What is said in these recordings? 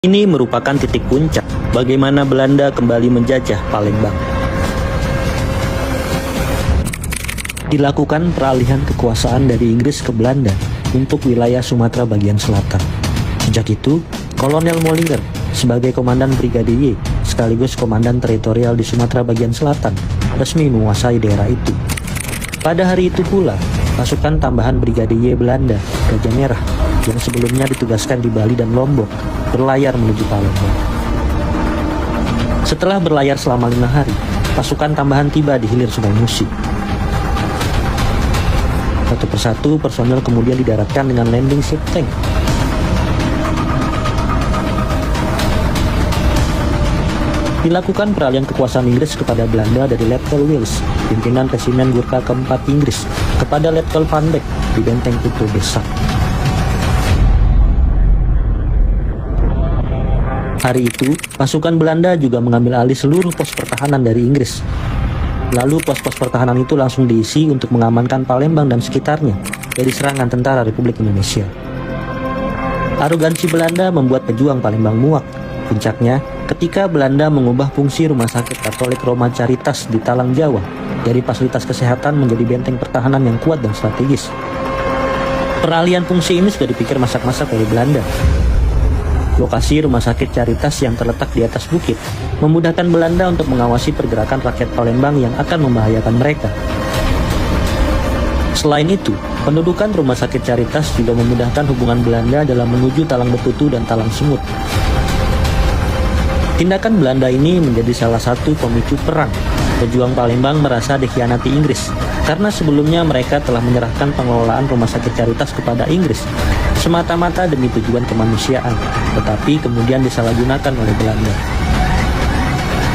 Ini merupakan titik puncak bagaimana Belanda kembali menjajah Palembang. Dilakukan peralihan kekuasaan dari Inggris ke Belanda untuk wilayah Sumatera bagian selatan. Sejak itu, Kolonel Mollinger sebagai Komandan Brigade Y sekaligus Komandan Teritorial di Sumatera bagian selatan resmi menguasai daerah itu. Pada hari itu pula, pasukan tambahan Brigade Y Belanda, Gajah Merah, yang sebelumnya ditugaskan di Bali dan Lombok, berlayar menuju Palembang. Setelah berlayar selama 5 hari, pasukan tambahan tiba di hilir Sungai Musi. Satu persatu personel kemudian didaratkan dengan landing ship tank. Dilakukan peralihan kekuasaan Inggris kepada Belanda dari Letkel Wills, pimpinan Resimen Gurkha keempat Inggris, kepada Letkel Van Beek di Benteng Puto Besar. Hari itu, pasukan Belanda juga mengambil alih seluruh pos pertahanan dari Inggris. Lalu pos-pos pertahanan itu langsung diisi untuk mengamankan Palembang dan sekitarnya dari serangan tentara Republik Indonesia. Arogansi Belanda membuat pejuang Palembang muak. Puncaknya, ketika Belanda mengubah fungsi Rumah Sakit Katolik Roma Caritas di Talang Jawa dari fasilitas kesehatan menjadi benteng pertahanan yang kuat dan strategis. Peralihan fungsi ini sudah dipikir masak-masak oleh Belanda. Lokasi Rumah Sakit Caritas yang terletak di atas bukit memudahkan Belanda untuk mengawasi pergerakan rakyat Palembang yang akan membahayakan mereka. Selain itu, pendudukan Rumah Sakit Caritas juga memudahkan hubungan Belanda dalam menuju Talang Betutu dan Talang Semut. Tindakan Belanda ini menjadi salah satu pemicu perang. Pejuang Palembang merasa dikhianati Inggris karena sebelumnya mereka telah menyerahkan pengelolaan Rumah Sakit Caritas kepada Inggris semata-mata demi tujuan kemanusiaan, tetapi kemudian disalahgunakan oleh Belanda.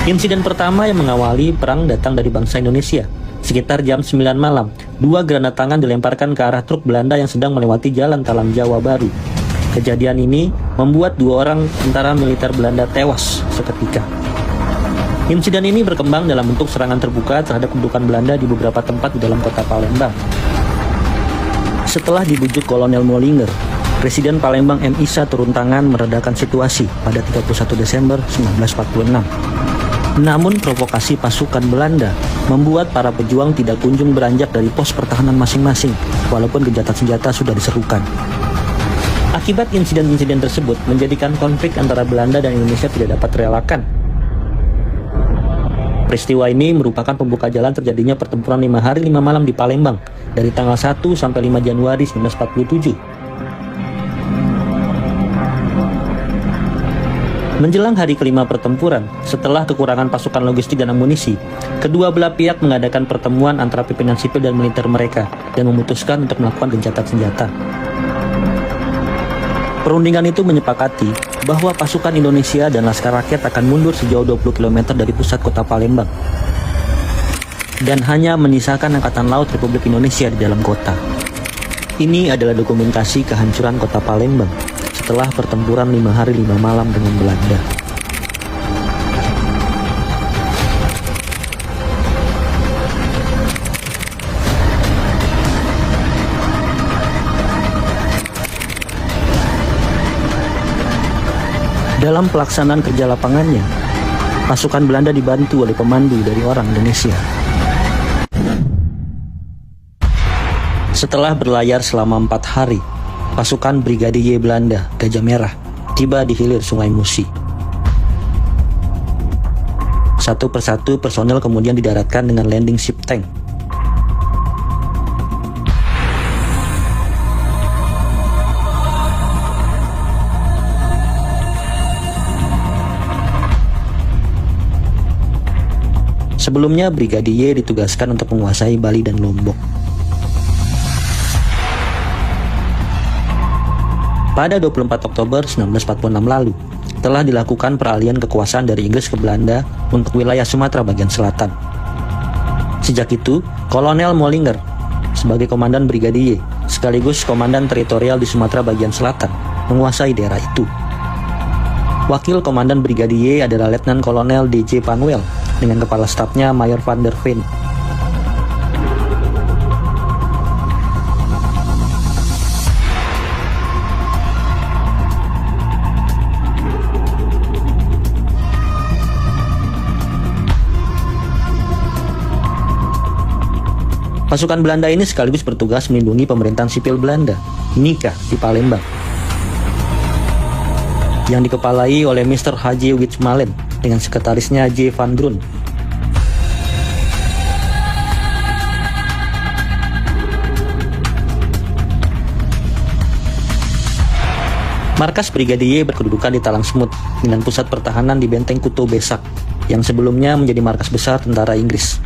Insiden pertama yang mengawali perang datang dari bangsa Indonesia. Sekitar jam 9 malam, 2 granat tangan dilemparkan ke arah truk Belanda yang sedang melewati jalan Talang Jawa Baru. Kejadian ini membuat 2 orang tentara militer Belanda tewas seketika. Insiden ini berkembang dalam bentuk serangan terbuka terhadap kedudukan Belanda di beberapa tempat di dalam kota Palembang. Setelah dibujuk Kolonel Mollinger, Presiden Palembang M. Isa turun tangan meredakan situasi pada 31 Desember 1946. Namun provokasi pasukan Belanda membuat para pejuang tidak kunjung beranjak dari pos pertahanan masing-masing, walaupun gencatan senjata sudah diserukan. Akibat insiden-insiden tersebut menjadikan konflik antara Belanda dan Indonesia tidak dapat terelakkan. Peristiwa ini merupakan pembuka jalan terjadinya pertempuran 5 hari 5 malam di Palembang dari tanggal 1 sampai 5 Januari 1947. Menjelang hari kelima pertempuran, setelah kekurangan pasukan logistik dan amunisi, kedua belah pihak mengadakan pertemuan antara pimpinan sipil dan militer mereka dan memutuskan untuk melakukan gencatan senjata. Perundingan itu menyepakati bahwa pasukan Indonesia dan Laskar Rakyat akan mundur sejauh 20 km dari pusat kota Palembang dan hanya menyisakan Angkatan Laut Republik Indonesia di dalam kota. Ini adalah dokumentasi kehancuran kota Palembang setelah pertempuran 5 hari 5 malam dengan Belanda. Dalam pelaksanaan kerja lapangannya, pasukan Belanda dibantu oleh pemandu dari orang Indonesia. Setelah berlayar selama 4 hari, pasukan Brigade Y Belanda, Gajah Merah, tiba di hilir Sungai Musi. Satu persatu personel kemudian didaratkan dengan landing ship tank. Sebelumnya, Brigade Y ditugaskan untuk menguasai Bali dan Lombok. Pada 24 Oktober 1946 lalu, telah dilakukan peralihan kekuasaan dari Inggris ke Belanda untuk wilayah Sumatera bagian selatan. Sejak itu, Kolonel Mollinger sebagai Komandan Brigade Y sekaligus Komandan Teritorial di Sumatera bagian selatan menguasai daerah itu. Wakil Komandan Brigade Y adalah Letnan Kolonel D.J. Panwell dengan kepala stafnya Mayor Van der Veen. Pasukan Belanda ini sekaligus bertugas melindungi pemerintahan sipil Belanda, Nika, di Palembang, yang dikepalai oleh Mr. H.J. Witchmalen dengan sekretarisnya J. van Brun. Markas Brigade Y berkedudukan di Talang Semut dengan pusat pertahanan di Benteng Kuto Besak yang sebelumnya menjadi markas besar tentara Inggris.